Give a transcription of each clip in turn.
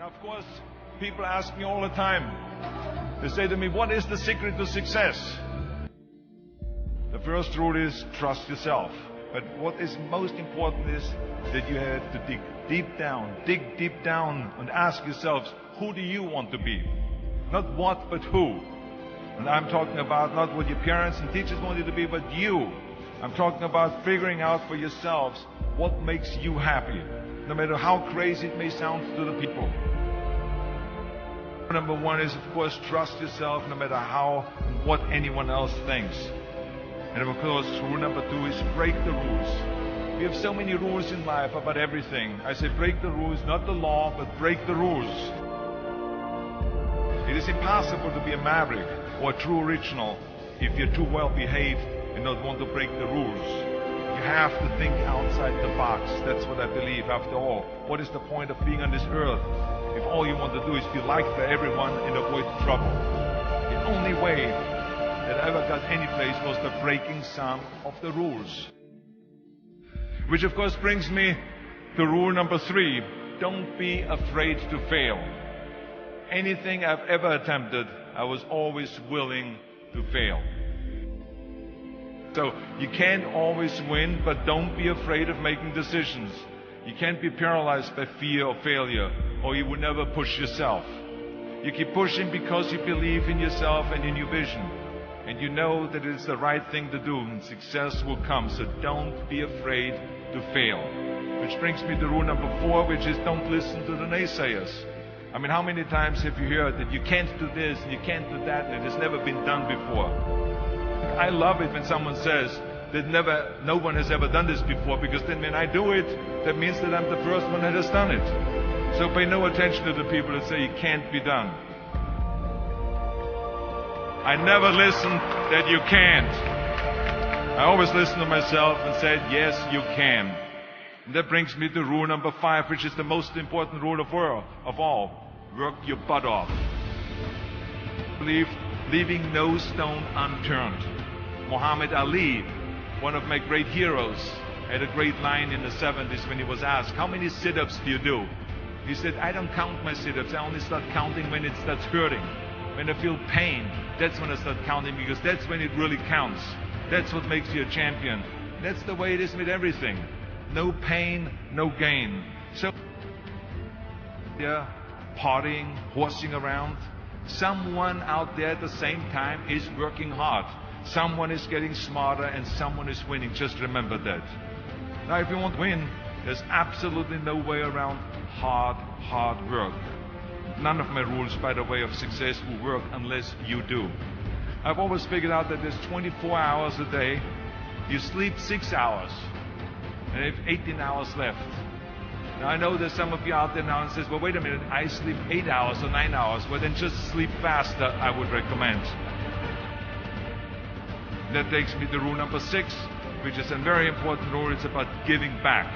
Now, of course, people ask me all the time. They say to me, what is the secret to success? The first rule is trust yourself. But what is most important is that you have to dig deep down and ask yourselves, who do you want to be? Not what, but who. And I'm talking about not what your parents and teachers want you to be, but you. I'm talking about figuring out for yourselves what makes you happy, no matter how crazy it may sound to the people. Number one is, of course, trust yourself no matter how and what anyone else thinks. And of course, rule number two is break the rules. We have so many rules in life about everything. I say break the rules, not the law, but break the rules. It is impossible to be a maverick or a true original if you're too well behaved and not want to break the rules. You have to think outside the box. That's what I believe. After all, what is the point of being on this earth if all you want to do is be liked by everyone and avoid trouble? The only way that I ever got any place was the breaking some of the rules. Which of course brings me to rule number three. Don't be afraid to fail. Anything I've ever attempted, I was always willing to fail. So you can't always win, but don't be afraid of making decisions. You can't be paralyzed by fear of failure, or you will never push yourself. You keep pushing because you believe in yourself and in your vision. And you know that it is the right thing to do, and success will come. So don't be afraid to fail. Which brings me to rule number four, which is don't listen to the naysayers. I mean, how many times have you heard that you can't do this and you can't do that and it has never been done before? I love it when someone says that no one has ever done this before, because then when I do it, that means that I'm the first one that has done it. So pay no attention to the people that say it can't be done. I never listen that you can't. I always listen to myself and said, yes, you can. And that brings me to rule number five, which is the most important rule of all. Work your butt off. Leaving no stone unturned. Muhammad Ali, one of my great heroes, had a great line in the 70s when he was asked, how many sit-ups do you do? He said, I don't count my sit-ups. I only start counting when it starts hurting. When I feel pain, that's when I start counting, because that's when it really counts. That's what makes you a champion. That's the way it is with everything. No pain, no gain. So, yeah, partying, horsing around. Someone out there at the same time is working hard. Someone is getting smarter and someone is winning. Just remember that. Now, if you want to win, there's absolutely no way around hard work. None of my rules, by the way, of success will work unless you do. I've always figured out that there's 24 hours a day. You sleep 6 hours, and you have 18 hours left. Now, I know there's some of you out there now and says, well, wait a minute, I sleep 8 hours or 9 hours. Well, then just sleep faster, I would recommend. That takes me to rule number 6, which is a very important rule. It's about giving back.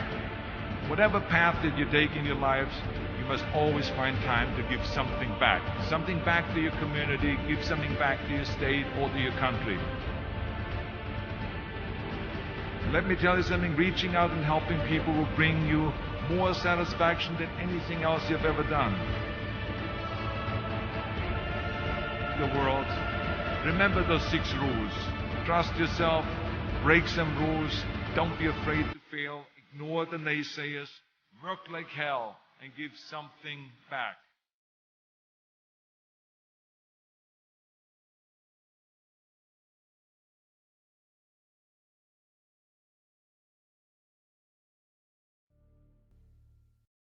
Whatever path that you take in your lives, you must always find time to give something back. Something back to your community, give something back to your state or to your country. Let me tell you something, reaching out and helping people will bring you more satisfaction than anything else you've ever done. The world. Remember those 6 rules. Trust yourself, break some rules, don't be afraid to fail, ignore the naysayers, work like hell, and give something back.